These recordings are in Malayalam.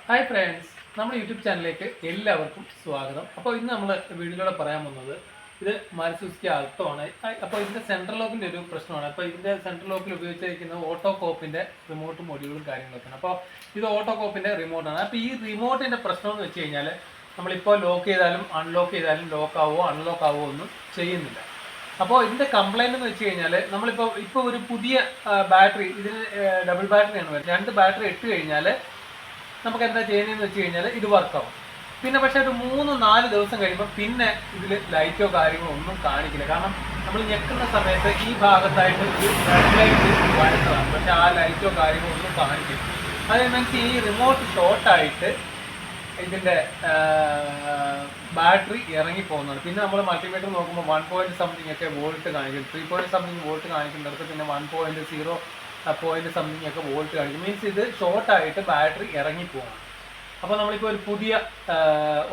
ഹായ് ഫ്രണ്ട്സ്, നമ്മുടെ യൂട്യൂബ് ചാനലിലേക്ക് എല്ലാവർക്കും സ്വാഗതം. അപ്പോൾ ഇന്ന് നമ്മൾ വീഡിയോയിലൂടെ പറയാൻ പോകുന്നത് ഇത് മാരുതി ആൾട്ടോ ആണ്. അപ്പോൾ ഇതിൻ്റെ സെൻട്രൽ ലോക്കിൻ്റെ ഒരു പ്രശ്നമാണ്. അപ്പോൾ ഇതിൻ്റെ സെൻട്രൽ ലോക്കിൽ ഉപയോഗിച്ചിരിക്കുന്നത് ഓട്ടോ കോപ്പിൻ്റെ റിമോട്ട് മൊഡ്യൂളും കാര്യങ്ങളൊക്കെയാണ്. അപ്പോൾ ഇത് ഓട്ടോ കോപ്പിൻ്റെ റിമോട്ടാണ്. അപ്പോൾ ഈ റിമോട്ടിൻ്റെ പ്രശ്നം എന്ന് വെച്ച് കഴിഞ്ഞാൽ നമ്മളിപ്പോൾ ലോക്ക് ചെയ്താലും അൺലോക്ക് ചെയ്താലും ലോക്ക് ആവുമോ ഒന്നും ചെയ്യുന്നില്ല. അപ്പോൾ ഇതിൻ്റെ കംപ്ലൈൻറ്റ് എന്ന് വെച്ച് കഴിഞ്ഞാൽ നമ്മളിപ്പോൾ ഒരു പുതിയ ബാറ്ററി, ഇതിന് ഡബിൾ ബാറ്ററിയാണ് വരുന്നത്. 2 ബാറ്ററി ഇട്ട് കഴിഞ്ഞാൽ നമുക്ക് എന്താ ചെയ്യുന്നതെന്ന് വെച്ച് കഴിഞ്ഞാൽ ഇത് വർക്കാവും. പിന്നെ പക്ഷേ ഒരു 3-4 ദിവസം കഴിയുമ്പോൾ പിന്നെ ഇതിൽ ലൈറ്റോ കാര്യങ്ങളോ ഒന്നും കാണിക്കില്ല. കാരണം നമ്മൾ ഞെക്കുന്ന സമയത്ത് ഈ ഭാഗത്തായിട്ട് ഒരു റെഡ് ലൈറ്റ് വരുന്നതാണ്, പക്ഷെ ആ ലൈറ്റോ കാര്യങ്ങളോ ഒന്നും കാണിക്കില്ല. അത് മീൻസ് ഈ റിമോട്ട് ഷോർട്ടായിട്ട് ഇതിൻ്റെ ബാറ്ററി ഇറങ്ങിപ്പോകുന്നതാണ്. പിന്നെ നമ്മൾ മൾട്ടിമീറ്റർ നോക്കുമ്പോൾ 1.something ഒക്കെ വോൾട്ട് കാണിക്കും, 3.something വോൾട്ട് കാണിക്കുന്നിടത്ത് പിന്നെ 1.0 .something ഒക്കെ വോൾട്ട് കാണിക്കും. മീൻസ് ഇത് ഷോർട്ടായിട്ട് ബാറ്ററി ഇറങ്ങിപ്പോകും. അപ്പോൾ നമ്മളിപ്പോൾ ഒരു പുതിയ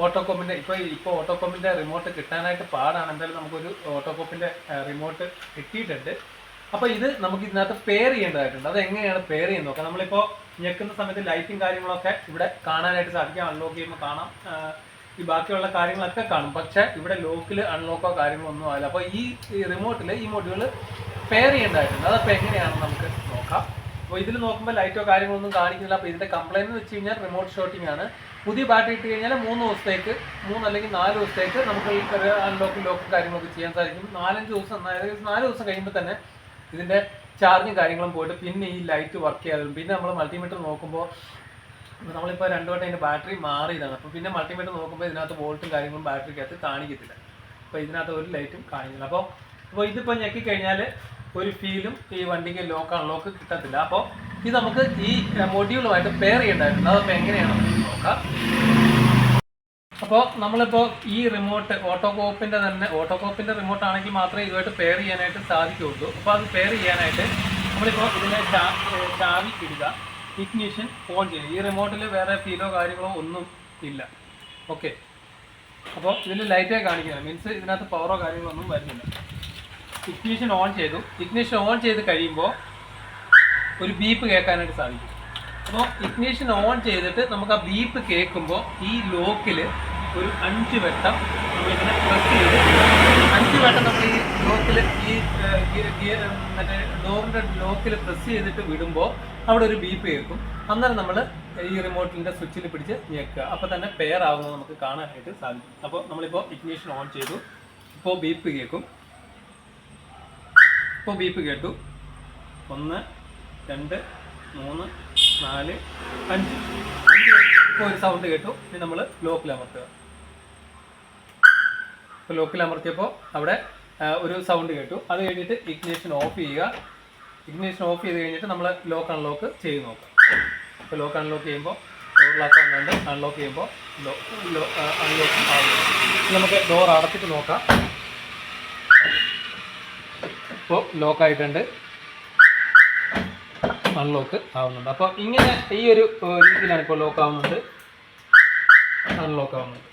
ഓട്ടോകോപ്പിൻ്റെ ഇപ്പോൾ ഓട്ടോകോപ്പിൻ്റെ റിമോട്ട് കിട്ടാനായിട്ട് പാടാണ്. എന്തായാലും നമുക്കൊരു ഓട്ടോകോപ്പിൻ്റെ റിമോട്ട് കിട്ടിയിട്ടുണ്ട്. അപ്പോൾ ഇത് നമുക്ക് ഇതിനകത്ത് പെയർ ചെയ്യേണ്ടതായിട്ടുണ്ട്. അത് എങ്ങനെയാണ് പെയർ ചെയ്യുന്നത് നോക്കാം. നമ്മളിപ്പോൾ ഞെക്കുന്ന സമയത്ത് ലൈറ്റും കാര്യങ്ങളൊക്കെ ഇവിടെ കാണാനായിട്ട് സാധിക്കും. അൺലോക്ക് ചെയ്യുമ്പോൾ കാണാം, ഈ ബാക്കിയുള്ള കാര്യങ്ങളൊക്കെ കാണും. പക്ഷേ ഇവിടെ ലോക്കിൽ അൺലോക്കോ കാര്യങ്ങളോ ഒന്നും ആവില്ല. അപ്പോൾ ഈ റിമോട്ടിൽ ഈ മൊഡ്യൂൾ പെയർ ചെയ്യേണ്ടതായിട്ടുണ്ട്. അതപ്പോൾ എങ്ങനെയാണെന്ന് നമുക്ക് നോക്കാം. അപ്പോൾ ഇതിൽ നോക്കുമ്പോൾ ലൈറ്റോ കാര്യങ്ങളൊന്നും കാണിക്കുന്നില്ല. അപ്പോൾ ഇതിൻ്റെ കംപ്ലൈൻറ്റ് എന്ന് വെച്ച് കഴിഞ്ഞാൽ റിമോട്ട് ഷോർട്ടിംഗ് ആണ്. പുതിയ ബാറ്ററി ഇട്ട് കഴിഞ്ഞാൽ 3 ദിവസത്തേക്ക് 3 അല്ലെങ്കിൽ 4 ദിവസത്തേക്ക് നമുക്ക് ഈ ലോക്കും കാര്യങ്ങളൊക്കെ ചെയ്യാൻ സാധിക്കും. 4-5 ദിവസം, ഏകദേശം 4 ദിവസം കഴിയുമ്പോൾ തന്നെ ഇതിൻ്റെ ചാർജും കാര്യങ്ങളും പോയിട്ട് പിന്നെ ഈ ലൈറ്റ് വർക്ക് ചെയ്യാതെ. പിന്നെ നമ്മൾ മൾട്ടിമീറ്റർ നോക്കുമ്പോൾ നമ്മളിപ്പോൾ 2 വട്ടം അതിൻ്റെ ബാറ്ററി മാറിയതാണ്. അപ്പോൾ പിന്നെ മൾട്ടിമീറ്റർ നോക്കുമ്പോൾ ഇതിനകത്ത് വോൾട്ടും കാര്യങ്ങളും ബാറ്ററിക്കകത്ത് കാണിക്കത്തില്ല. അപ്പോൾ ഇതിനകത്ത് ഒരു ലൈറ്റും കാണിക്കില്ല. അപ്പോൾ ഇതിപ്പോൾ ഞെക്കിക്കഴിഞ്ഞാൽ ഒരു ഫീലും ഈ വണ്ടിക്ക് ലോക്ക് അൺലോക്ക് കിട്ടത്തില്ല. അപ്പോൾ ഇത് നമുക്ക് ഈ മൊഡ്യൂളുമായിട്ട് പെയർ ചെയ്യേണ്ടതായിട്ടുണ്ട്. അതപ്പോൾ എങ്ങനെയാണെന്ന് നോക്കാം. അപ്പോൾ നമ്മളിപ്പോൾ ഈ റിമോട്ട് ഓട്ടോകോപ്പിൻ്റെ റിമോട്ട് ആണെങ്കിൽ മാത്രമേ ഇതുമായിട്ട് പെയർ ചെയ്യാനായിട്ട് സാധിക്കുകയുള്ളൂ. അപ്പോൾ അത് പെയർ ചെയ്യാനായിട്ട് നമ്മളിപ്പോൾ ഇതിനെ ചാവി ഇടുക, ഇഗ്നിഷൻ ഓൺ ചെയ്യുക. ഈ റിമോട്ടിൽ വേറെ ഫീലോ കാര്യങ്ങളോ ഒന്നും ഇല്ല. ഓക്കെ, അപ്പോൾ ഇതിൽ ലൈറ്റേ കാണിക്കുന്നത്, മീൻസ് ഇതിനകത്ത് പവറോ കാര്യങ്ങളോ ഒന്നും വരുന്നില്ല. ഇഗ്നിഷൻ ഓൺ ചെയ്തു. ഇഗ്നിഷൻ ഓൺ ചെയ്ത് കഴിയുമ്പോൾ ഒരു ബീപ്പ് കേൾക്കാനായിട്ട് സാധിക്കും. അപ്പോൾ ഇഗ്നിഷൻ ഓൺ ചെയ്തിട്ട് നമുക്ക് ആ ബീപ്പ് കേൾക്കുമ്പോൾ ഈ ലോക്കിൽ ഒരു 5 വട്ടം നമ്മളിങ്ങനെ പ്രസ് ചെയ്ത് 5 വട്ടം നമ്മൾ ഈ ലോക്കിൽ മറ്റേ ഡോറിൻ്റെ ലോക്കിൽ പ്രസ് ചെയ്തിട്ട് വിടുമ്പോൾ അവിടെ ഒരു ബീപ്പ് കേൾക്കും. അന്നേരം നമ്മൾ ഈ റിമോട്ടിൻ്റെ സ്വിച്ചിൽ പിടിച്ച് ഞെക്കുക. അപ്പോൾ തന്നെ പെയർ ആവുന്നത് നമുക്ക് കാണാനായിട്ട് സാധിക്കും. അപ്പോൾ നമ്മളിപ്പോൾ ഇഗ്നിഷൻ ഓൺ ചെയ്തു. ഇപ്പോൾ ബീപ്പ് കേൾക്കും. ഇപ്പോൾ ബീപ്പ് കേട്ടു. 1 2 3 4 5 ഇപ്പോൾ ഒരു സൗണ്ട് കേട്ടു. ഇനി നമ്മൾ ലോക്കിൽ അമർത്തുക. ഇപ്പോൾ ലോക്കിൽ അമർത്തിയപ്പോൾ അവിടെ ഒരു സൗണ്ട് കേട്ടു. അത് കഴിഞ്ഞിട്ട് ഇഗ്നിഷൻ ഓഫ് ചെയ്യുക. ഇഗ്നിഷൻ ഓഫ് ചെയ്ത് കഴിഞ്ഞിട്ട് നമ്മൾ ലോക്ക് അൺലോക്ക് ചെയ്ത് നോക്കാം. ഇപ്പോൾ ലോക്ക് അൺലോക്ക് ചെയ്യുമ്പോൾ ഡോറിലാക്കാൻ വന്നുകൊണ്ട് അൺലോക്ക് ചെയ്യുമ്പോൾ അൺലോക്ക് ആവുന്നു. നമുക്ക് ഡോർ അടച്ചിട്ട് നോക്കാം. ഇപ്പോൾ ലോക്കായിട്ടുണ്ട്, അൺലോക്ക് ആവുന്നുണ്ട്. അപ്പോൾ ഇങ്ങനെ ഈ ഒരു രീതിയിലാണ് ഇപ്പോൾ ലോക്ക് ആവുന്നുണ്ട്, അൺലോക്ക് ആവുന്നുണ്ട്,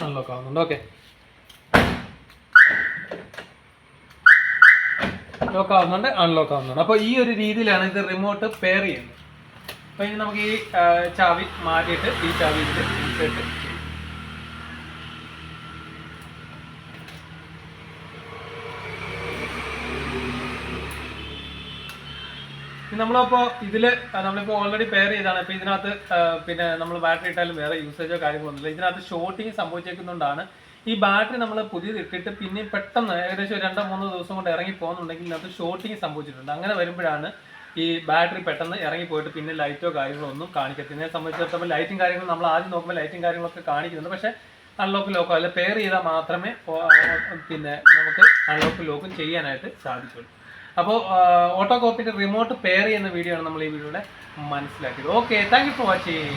അൺലോക്ക് ആവുന്നുണ്ട്. ഓക്കെ, ലോക്ക് ആവുന്നുണ്ട്, അൺലോക്ക് ആവുന്നുണ്ട്. അപ്പോൾ ഈ ഒരു രീതിയിലാണ് ഇത് റിമോട്ട് പെയർ ചെയ്യുന്നത്. അപ്പോൾ ഇനി നമുക്ക് ഈ ചാവി മാറ്റിയിട്ട് ഈ ചാവി ഇതിൽ ഇൻസേർട്ട് ചെയ്യും. നമ്മളിപ്പോൾ നമ്മളിപ്പോൾ ഓൾറെഡി പെയർ ചെയ്താണ്. ഇപ്പോൾ ഇതിനകത്ത് പിന്നെ നമ്മൾ ബാറ്ററി ഇട്ടാലും വേറെ യൂസേജോ കാര്യങ്ങളൊന്നുമില്ല. ഇതിനകത്ത് ഷോർട്ടിങ് സംഭവിച്ചേക്കുന്നതുകൊണ്ടാണ് ഈ ബാറ്ററി നമ്മൾ പുതിയത് ഇട്ടിട്ട് പിന്നെ പെട്ടെന്ന് ഏകദേശം 2-3 ദിവസം കൊണ്ട് ഇറങ്ങി പോകുന്നുണ്ടെങ്കിൽ ഇതിനകത്ത് ഷോർട്ടിങ് സംഭവിച്ചിട്ടുണ്ട്. അങ്ങനെ വരുമ്പോഴാണ് ഈ ബാറ്ററി പെട്ടെന്ന് ഇറങ്ങിപ്പോയിട്ട് പിന്നെ ലൈറ്റോ കാര്യങ്ങളോ ഒന്നും കാണിക്കത്തില്ല. ഇതിനെ സംബന്ധിച്ചിടത്തോളം ലൈറ്റും കാര്യങ്ങളും നമ്മൾ ആദ്യം നോക്കുമ്പോൾ ലൈറ്റും കാര്യങ്ങളൊക്കെ കാണിക്കുന്നുണ്ട്. പക്ഷേ അൺലോക്ക് ലോക്കോ അല്ല, പെയർ ചെയ്താൽ മാത്രമേ പിന്നെ നമുക്ക് അൺലോക്ക് ലോക്കും ചെയ്യാനായിട്ട് സാധിക്കുള്ളൂ. അപ്പോൾ ഓട്ടോകോപ്പിൻ്റെ റിമോട്ട് പെയർ ചെയ്യുന്ന വീഡിയോ ആണ് നമ്മൾ ഈ വീഡിയോയുടെ മനസ്സിലാക്കിയത്. Okay, thank you for watching.